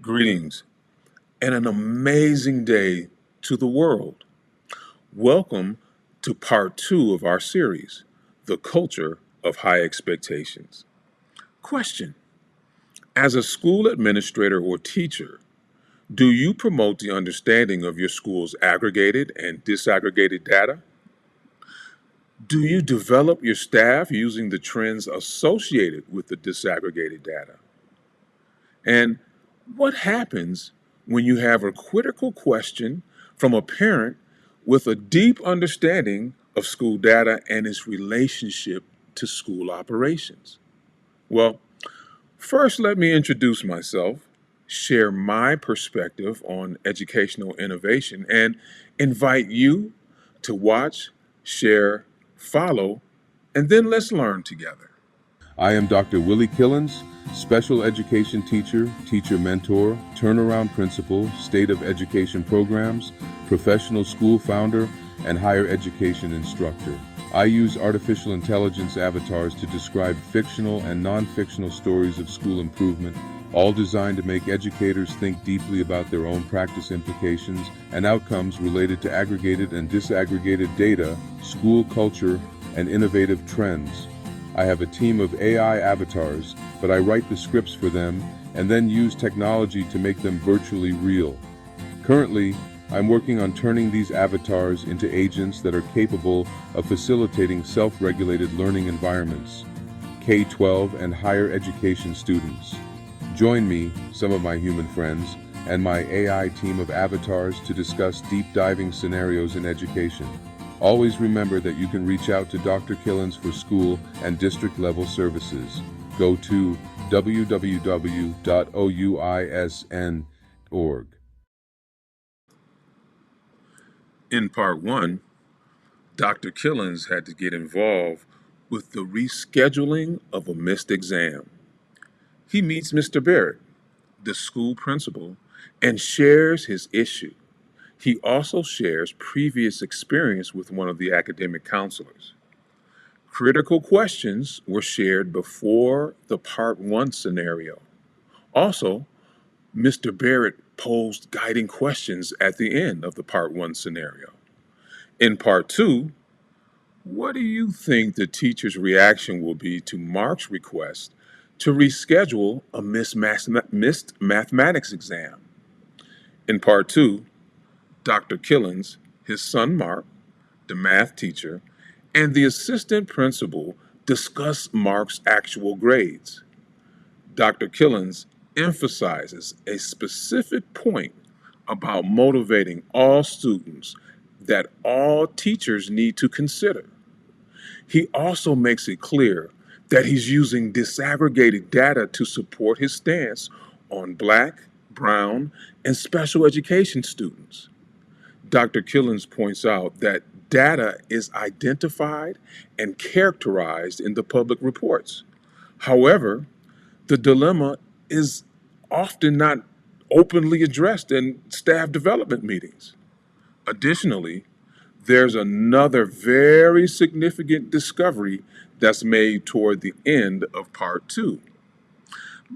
Greetings and an amazing day to the world. Welcome to part two of our series, The Culture of High Expectations. Question: as a school administrator or teacher, do you promote the understanding of your school's aggregated and disaggregated data? Do you develop your staff using the trends associated with the disaggregated data? And what happens when you have a critical question from a parent with a deep understanding of school data and its relationship to school operations? Well, first, let me introduce myself, share my perspective on educational innovation, and invite you to watch, share, follow, and then let's learn together. I am Dr. Willie Killins, special education teacher, teacher mentor, turnaround principal, state of education programs, professional school founder, and higher education instructor. I use artificial intelligence avatars to describe fictional and non-fictional stories of school improvement, all designed to make educators think deeply about their own practice implications and outcomes related to aggregated and disaggregated data, school culture, and innovative trends. I have a team of AI avatars, but I write the scripts for them and then use technology to make them virtually real. Currently, I'm working on turning these avatars into agents that are capable of facilitating self-regulated learning environments, K-12 and higher education students. Join me, some of my human friends, and my AI team of avatars to discuss deep diving scenarios in education. Always remember that you can reach out to Dr. Killins for school and district level services. Go to www.ouisn.org. In part one, Dr. Killins had to get involved with the rescheduling of a missed exam. He meets Mr. Barrett, the school principal, and shares his issue. He also shares previous experience with one of the academic counselors. Critical questions were shared before the part one scenario. Also, Mr. Barrett posed guiding questions at the end of the part one scenario. In part two, what do you think the teacher's reaction will be to Mark's request to reschedule a missed mathematics exam? In part two, Dr. Killins, his son Mark, the math teacher, and the assistant principal discuss Mark's actual grades. Dr. Killins emphasizes a specific point about motivating all students that all teachers need to consider. He also makes it clear that he's using disaggregated data to support his stance on Black, Brown, and special education students. Dr. Killins points out that data is identified and characterized in the public reports. However, the dilemma is often not openly addressed in staff development meetings. Additionally, there's another very significant discovery that's made toward the end of part two.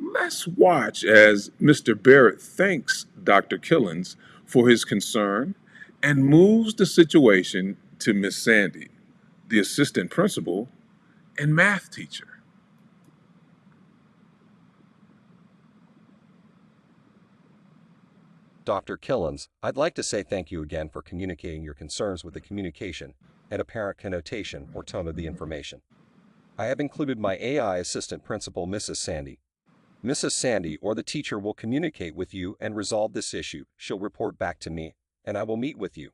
Let's watch as Mr. Barrett thanks Dr. Killins for his concern and moves the situation to Miss Sandy, the assistant principal and math teacher. Dr. Killins, I'd like to say thank you again for communicating your concerns with the communication and apparent connotation or tone of the information. I have included my AI assistant principal, Mrs. Sandy. Mrs. Sandy or the teacher will communicate with you and resolve this issue. She'll report back to me, and I will meet with you.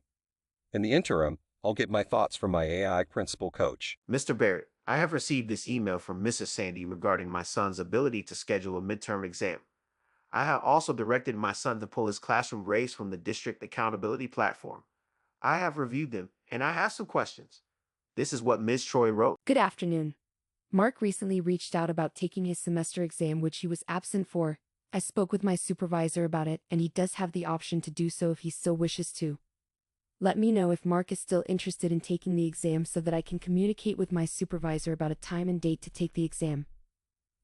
In the interim, I'll get my thoughts from my AI principal coach. Mr. Barrett, I have received this email from Mrs. Sandy regarding my son's ability to schedule a midterm exam. I have also directed my son to pull his classroom grades from the district accountability platform. I have reviewed them, and I have some questions. This is what Ms. Troy wrote. Good afternoon. Mark recently reached out about taking his semester exam, which he was absent for. I spoke with my supervisor about it, and he does have the option to do so if he still wishes to. Let me know if Mark is still interested in taking the exam so that I can communicate with my supervisor about a time and date to take the exam.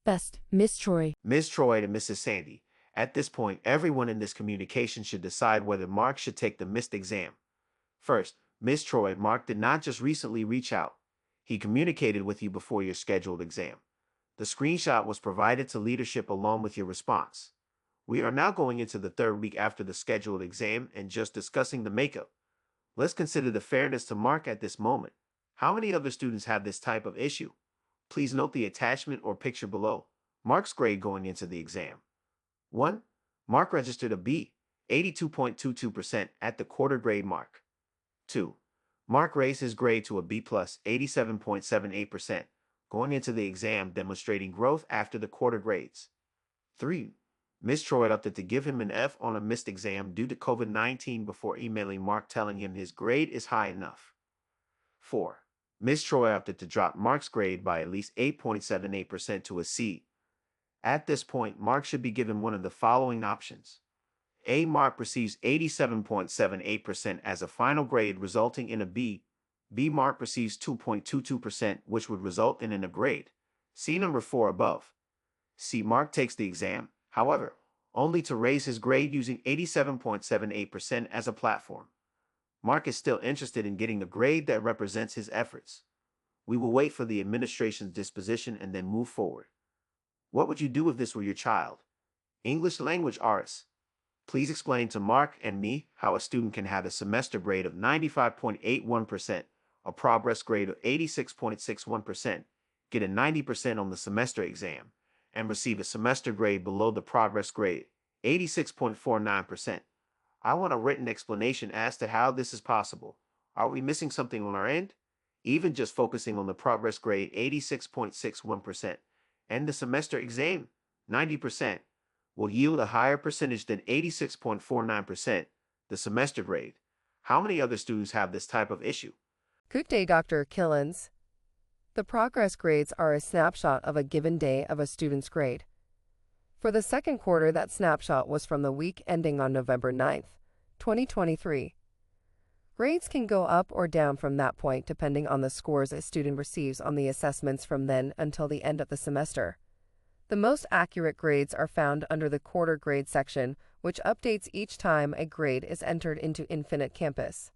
Best, Miss Troy. Ms. Troy to Mrs. Sandy. At this point, everyone in this communication should decide whether Mark should take the missed exam. First, Miss Troy, Mark did not just recently reach out. He communicated with you before your scheduled exam. The screenshot was provided to leadership along with your response. We are now going into the third week after the scheduled exam and just discussing the makeup. Let's consider the fairness to Mark at this moment. How many other students have this type of issue? Please note the attachment or picture below. Mark's grade going into the exam. 1. Mark registered a B, 82.22% at the quarter grade mark. 2. Mark raised his grade to a B+, 87.78%, going into the exam demonstrating growth after the quarter grades. 3. Miss Troy opted to give him an F on a missed exam due to COVID-19 before emailing Mark telling him his grade is high enough. 4. Miss Troy opted to drop Mark's grade by at least 8.78% to a C. At this point, Mark should be given one of the following options. A. Mark receives 87.78% as a final grade, resulting in a B. B. Mark receives 2.22%, which would result in a grade. See number 4 above. C. Mark takes the exam, however, only to raise his grade using 87.78% as a platform. Mark is still interested in getting a grade that represents his efforts. We will wait for the administration's disposition and then move forward. What would you do if this were your child? English language artist. Please explain to Mark and me how a student can have a semester grade of 95.81%, a progress grade of 86.61%, get a 90% on the semester exam, and receive a semester grade below the progress grade, 86.49%. I want a written explanation as to how this is possible. Are we missing something on our end? Even just focusing on the progress grade, 86.61%, and the semester exam, 90%, will yield a higher percentage than 86.49%, the semester grade. How many other students have this type of issue? Good day, Dr. Killins. The progress grades are a snapshot of a given day of a student's grade. For the second quarter, that snapshot was from the week ending on November 9th, 2023. Grades can go up or down from that point depending on the scores a student receives on the assessments from then until the end of the semester. The most accurate grades are found under the quarter grade section, which updates each time a grade is entered into Infinite Campus.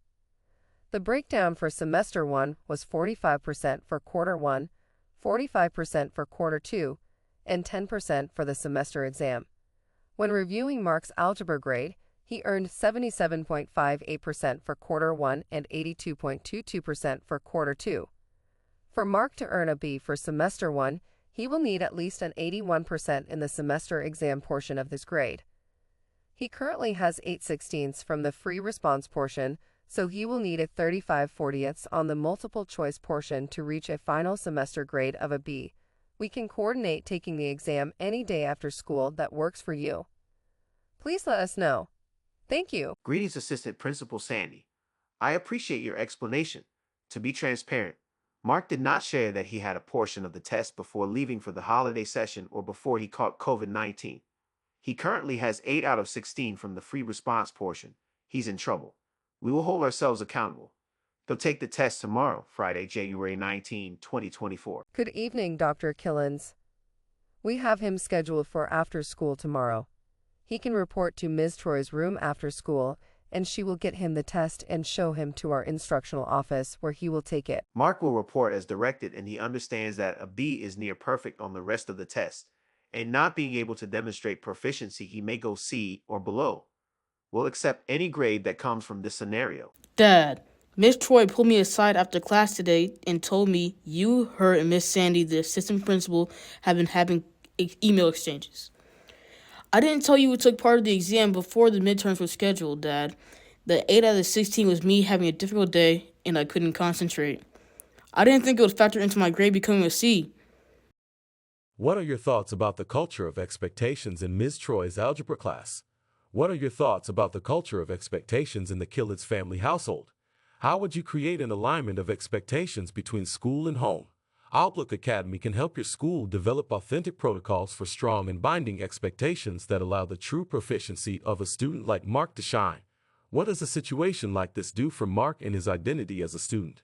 The breakdown for semester 1 was 45% for quarter 1, 45% for quarter 2, and 10% for the semester exam. When reviewing Mark's algebra grade, he earned 77.58% for quarter 1 and 82.22% for quarter 2. For Mark to earn a B for semester 1, he will need at least an 81% in the semester exam portion of this grade. He currently has 8/16ths from the free response portion, so he will need a 35/40ths on the multiple choice portion to reach a final semester grade of a B. We can coordinate taking the exam any day after school that works for you. Please let us know. Thank you. Greetings, Assistant Principal Sandy. I appreciate your explanation. To be transparent, Mark did not share that he had a portion of the test before leaving for the holiday session or before he caught COVID-19. He currently has 8 out of 16 from the free response portion. He's in trouble. We will hold ourselves accountable. They'll take the test tomorrow, Friday, January 19, 2024. Good evening, Dr. Killins. We have him scheduled for after school tomorrow. He can report to Ms. Troy's room after school, and she will get him the test and show him to our instructional office where he will take it. Mark will report as directed, and he understands that a B is near perfect on the rest of the test, and not being able to demonstrate proficiency, he may go C or below. We'll accept any grade that comes from this scenario. Dad, Miss Troy pulled me aside after class today and told me you, her, and Miss Sandy, the assistant principal, have been having email exchanges. I didn't tell you we took part of the exam before the midterms were scheduled, Dad. The 8 out of 16 was me having a difficult day, and I couldn't concentrate. I didn't think it would factor into my grade becoming a C. What are your thoughts about the culture of expectations in Ms. Troy's algebra class? What are your thoughts about the culture of expectations in the Killins family household? How would you create an alignment of expectations between school and home? Outlook Academy can help your school develop authentic protocols for strong and binding expectations that allow the true proficiency of a student like Mark to shine. What does a situation like this do for Mark and his identity as a student?